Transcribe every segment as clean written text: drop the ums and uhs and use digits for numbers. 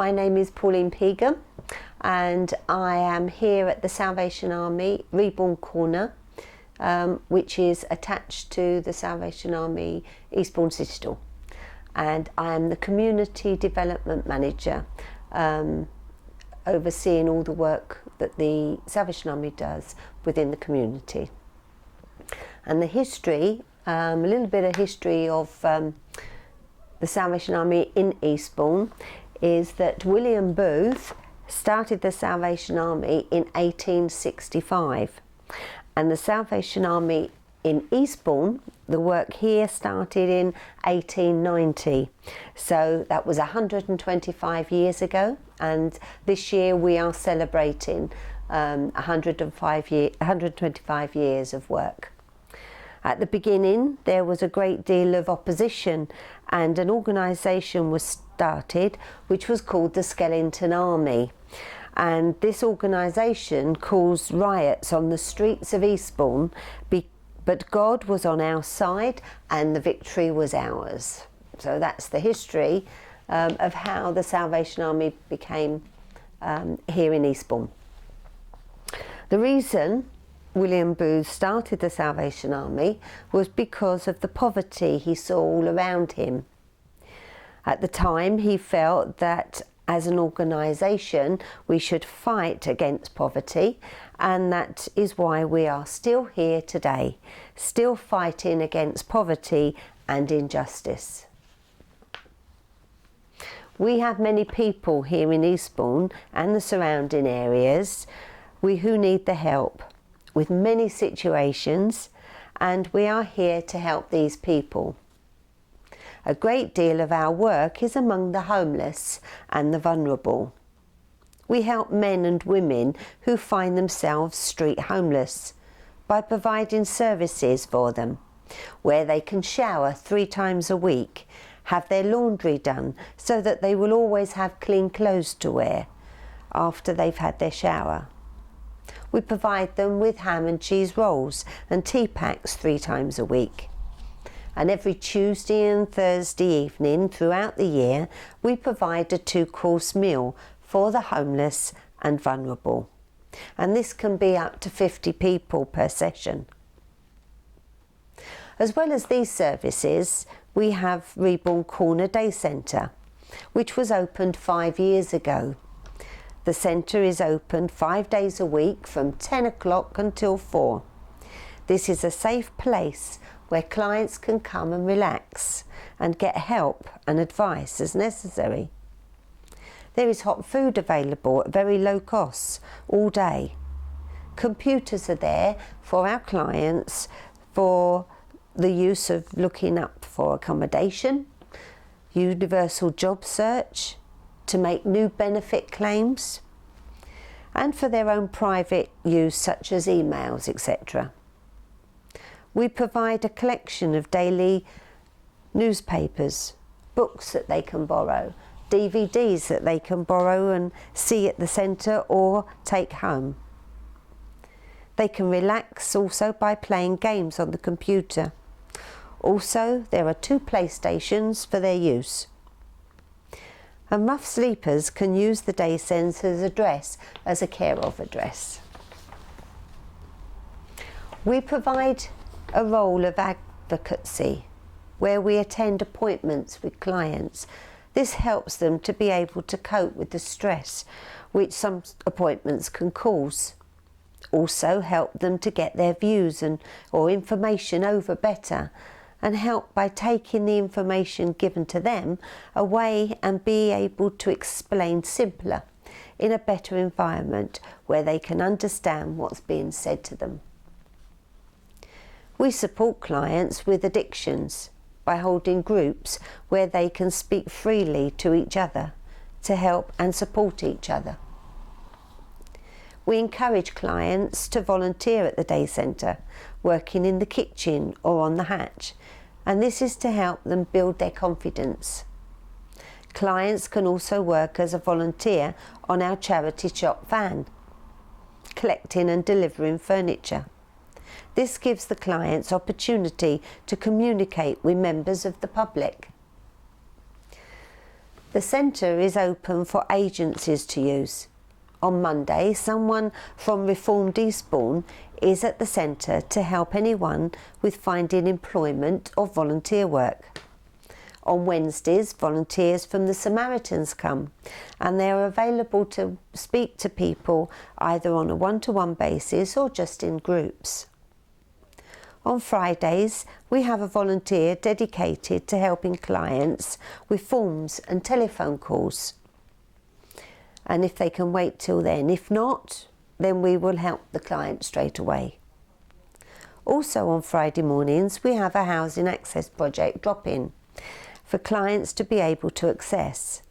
My name is Pauline Peagam and I am here at the Salvation Army Reborn Corner, which is attached to the Salvation Army Eastbourne Citadel, and I am the Community Development Manager, overseeing all the work that the Salvation Army does within the community. And the history, a little bit of history of the Salvation Army in Eastbourne is that William Booth started the Salvation Army in 1865, and the Salvation Army in Eastbourne, the work here started in 1890, so that was 125 years ago, and this year we are celebrating 125 years of work. At the beginning there was a great deal of opposition, and an organisation was started which was called the Skellington Army, and this organisation caused riots on the streets of Eastbourne, but God was on our side and the victory was ours. So that's the history of how the Salvation Army became here in Eastbourne. The reason William Booth started the Salvation Army was because of the poverty he saw all around him. At the time he felt that as an organisation we should fight against poverty, and that is why we are still here today, still fighting against poverty and injustice. We have many people here in Eastbourne and the surrounding areas who need the help with many situations, and we are here to help these people. A great deal of our work is among the homeless and the vulnerable. We help men and women who find themselves street homeless by providing services for them, where they can shower 3 times a week, have their laundry done so that they will always have clean clothes to wear after they've had their shower. We provide them with ham and cheese rolls and tea packs 3 times a week. And every Tuesday and Thursday evening throughout the year, we provide a 2-course meal for the homeless and vulnerable. And this can be up to 50 people per session. As well as these services, we have Reborn Corner Day Centre, which was opened 5 years ago. The centre is open 5 days a week from 10 o'clock until 4. This is a safe place where clients can come and relax and get help and advice as necessary. There is hot food available at very low costs all day. Computers are there for our clients for the use of looking up for accommodation, universal job search, to make new benefit claims, and for their own private use such as emails, etc. We provide a collection of daily newspapers, books that they can borrow, DVDs that they can borrow and see at the centre or take home. They can relax also by playing games on the computer. Also, there are 2 PlayStations for their use. And rough sleepers can use the day centre's address as a care of address. We provide a role of advocacy where we attend appointments with clients. This helps them to be able to cope with the stress which some appointments can cause. Also help them to get their views or information over better, and help by taking the information given to them away and be able to explain simpler in a better environment where they can understand what's being said to them. We support clients with addictions by holding groups where they can speak freely to each other to help and support each other. We encourage clients to volunteer at the day centre, working in the kitchen or on the hatch, and this is to help them build their confidence. Clients can also work as a volunteer on our charity shop van, collecting and delivering furniture. This gives the clients opportunity to communicate with members of the public. The centre is open for agencies to use. On Monday, someone from Reformed Eastbourne is at the centre to help anyone with finding employment or volunteer work. On Wednesdays, volunteers from the Samaritans come, and they are available to speak to people either on a one-to-one basis or just in groups. On Fridays, we have a volunteer dedicated to helping clients with forms and telephone calls. And if they can wait till then, if not, then we will help the client straight away. Also on Friday mornings, we have a housing access project drop-in for clients to be able to access.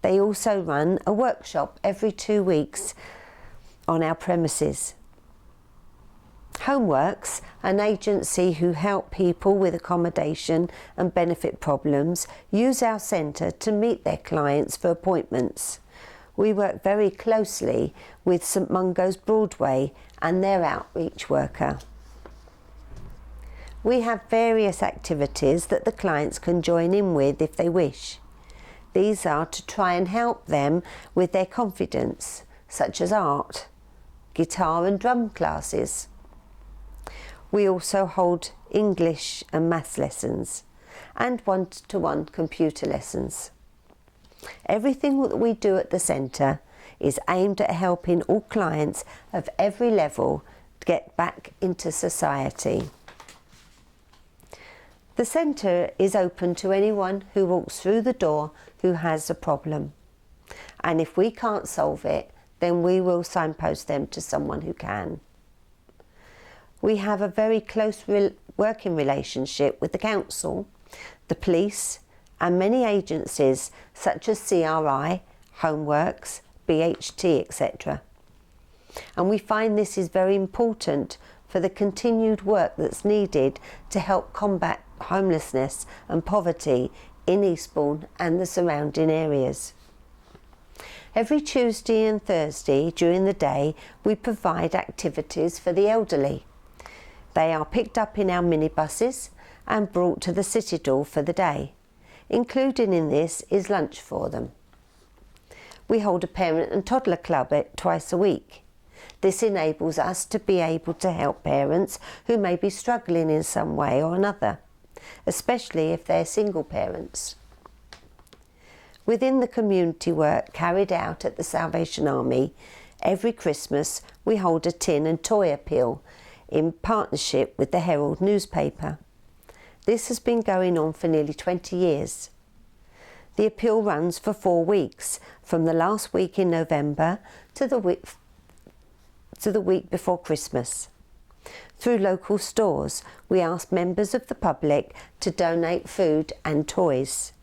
They also run a workshop every 2 weeks on our premises. Homeworks, an agency who help people with accommodation and benefit problems, use our centre to meet their clients for appointments. We work very closely with St Mungo's Broadway and their outreach worker. We have various activities that the clients can join in with if they wish. These are to try and help them with their confidence, such as art, guitar and drum classes. We also hold English and maths lessons and one-to-one computer lessons. Everything that we do at the centre is aimed at helping all clients of every level get back into society. The centre is open to anyone who walks through the door who has a problem. And if we can't solve it, then we will signpost them to someone who can. We have a very close working relationship with the council, the police, and many agencies such as CRI, Homeworks, BHT, etc. And we find this is very important for the continued work that's needed to help combat homelessness and poverty in Eastbourne and the surrounding areas. Every Tuesday and Thursday during the day we provide activities for the elderly. They are picked up in our minibuses and brought to the Citadel for the day. Included in this is lunch for them. We hold a parent and toddler club twice a week. This enables us to be able to help parents who may be struggling in some way or another, especially if they're single parents. Within the community work carried out at the Salvation Army, every Christmas we hold a tin and toy appeal in partnership with the Herald newspaper. This has been going on for nearly 20 years. The appeal runs for 4 weeks, from the last week in November to the week before Christmas. Through local stores, we ask members of the public to donate food and toys.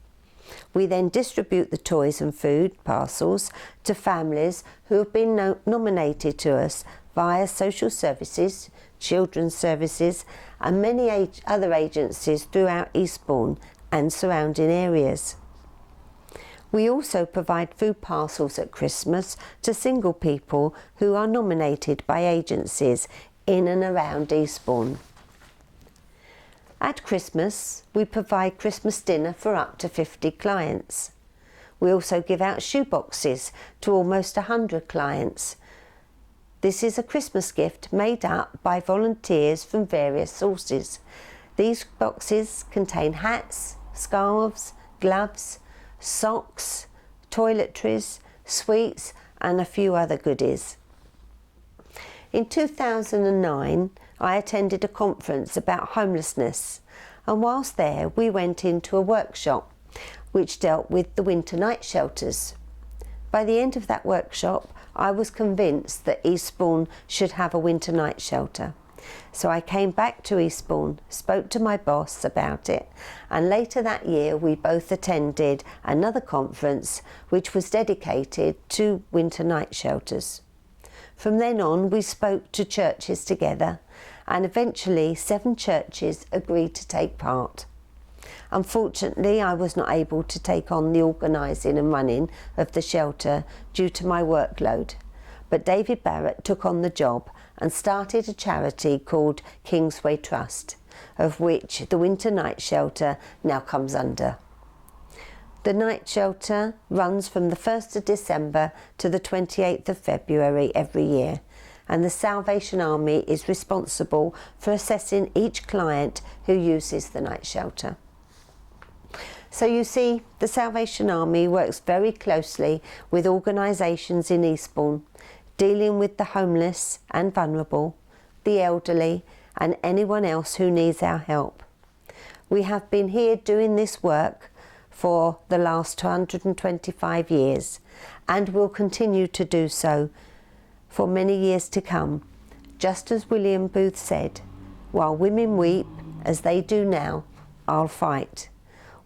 We then distribute the toys and food parcels to families who have been nominated to us via social services, children's services and many other agencies throughout Eastbourne and surrounding areas. We also provide food parcels at Christmas to single people who are nominated by agencies in and around Eastbourne. At Christmas, we provide Christmas dinner for up to 50 clients. We also give out shoeboxes to almost 100 clients. This is a Christmas gift made up by volunteers from various sources. These boxes contain hats, scarves, gloves, socks, toiletries, sweets and a few other goodies. In 2009, I attended a conference about homelessness, and whilst there we went into a workshop which dealt with the winter night shelters. By the end of that workshop, I was convinced that Eastbourne should have a winter night shelter. So I came back to Eastbourne, spoke to my boss about it, and later that year we both attended another conference which was dedicated to winter night shelters. From then on we spoke to churches together, and eventually 7 churches agreed to take part. Unfortunately, I was not able to take on the organising and running of the shelter due to my workload, but David Barrett took on the job and started a charity called Kingsway Trust, of which the winter night shelter now comes under. The night shelter runs from the 1st of December to the 28th of February every year, and the Salvation Army is responsible for assessing each client who uses the night shelter. So you see, the Salvation Army works very closely with organisations in Eastbourne, dealing with the homeless and vulnerable, the elderly, and anyone else who needs our help. We have been here doing this work for the last 225 years and will continue to do so for many years to come. Just as William Booth said, "While women weep as they do now, I'll fight.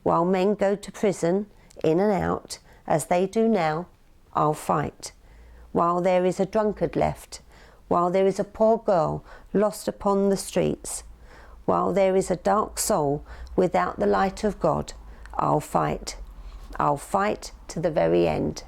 While men go to prison, in and out, as they do now, I'll fight. While there is a drunkard left, while there is a poor girl lost upon the streets, while there is a dark soul without the light of God, I'll fight. I'll fight to the very end."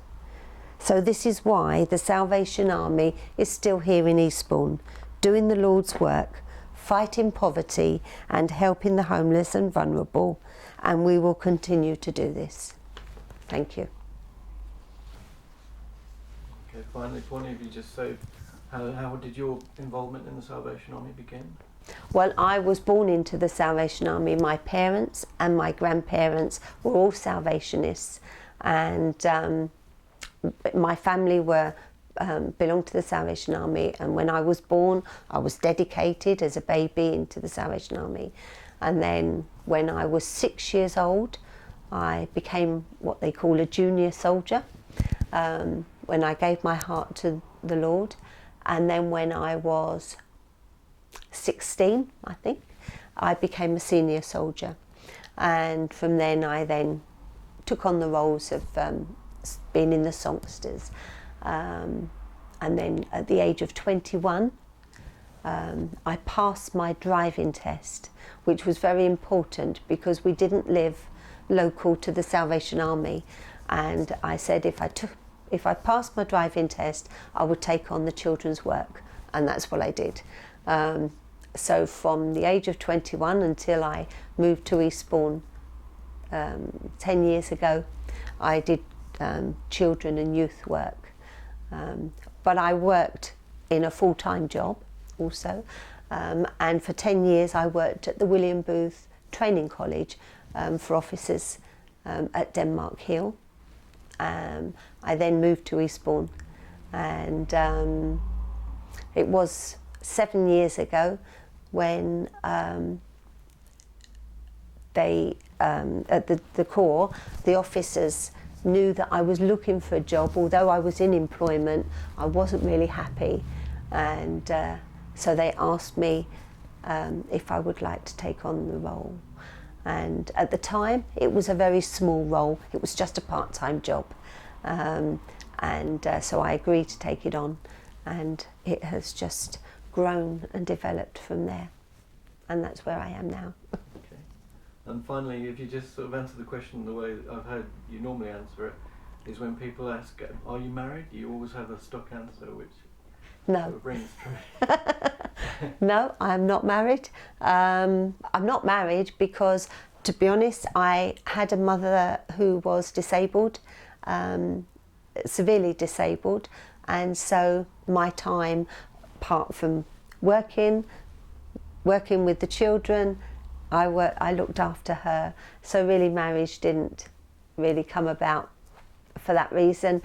So this is why the Salvation Army is still here in Eastbourne, doing the Lord's work, fighting poverty and helping the homeless and vulnerable, and we will continue to do this. Thank you. Okay, finally, Pawnee, if you just say, how did your involvement in the Salvation Army begin? Well, I was born into the Salvation Army. My parents and my grandparents were all Salvationists, and my family belonged to the Salvation Army, and when I was born I was dedicated as a baby into the Salvation Army, and then when I was 6 years old I became what they call a junior soldier, when I gave my heart to the Lord, and then when I was 16, I think, I became a senior soldier, and from then I took on the roles of being in the songsters, and then at the age of 21 I passed my driving test, which was very important because we didn't live local to the Salvation Army, and I said if I passed my driving test I would take on the children's work, and that's what I did. So from the age of 21 until I moved to Eastbourne 10 years ago, I did children and youth work, but I worked in a full-time job also, and for 10 years I worked at the William Booth Training College for officers at Denmark Hill. I then moved to Eastbourne, and it was 7 years ago when at the Corps, the officers knew that I was looking for a job. Although I was in employment, I wasn't really happy, and so they asked me if I would like to take on the role. And at the time it was a very small role, it was just a part-time job, so I agreed to take it on, and it has just grown and developed from there, and that's where I am now. Okay. And finally, if you just sort of answer the question the way I've heard you normally answer it, is when people ask, are you married? You always have a stock answer which No. sort of rings true. No, I'm not married. I'm not married because, to be honest, I had a mother who was disabled, severely disabled, and so my time, apart from working with the children, I looked after her. So really marriage didn't really come about for that reason.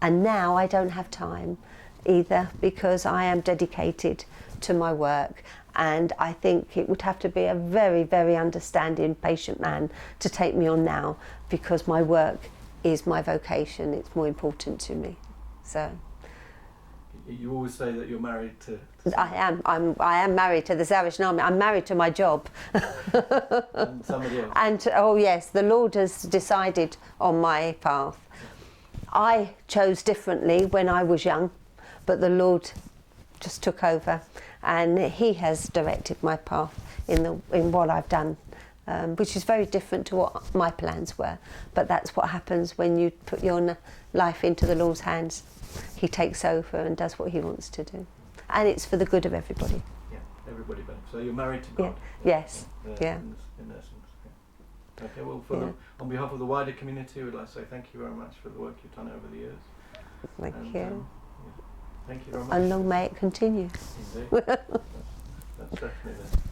And now I don't have time either, because I am dedicated to my work, and I think it would have to be a very, very understanding, patient man to take me on now, because my work is my vocation. It's more important to me. So you always say that you're married to I am married to the Salvation Army. I'm married to my job. and somebody else. And oh yes, the Lord has decided on my path. I chose differently when I was young, but the Lord just took over, and He has directed my path in what I've done, which is very different to what my plans were. But that's what happens when you put your life into the Lord's hands. He takes over and does what He wants to do, and it's for the good of everybody. Yeah, everybody benefits. So you're married to God. Yeah. Yes. In Yeah. In essence. Yeah. Okay, well, on behalf of the wider community, we'd like to say thank you very much for the work you've done over the years. Thank And, you. Yeah, thank you very much. And long may it continue. Indeed. That's definitely there.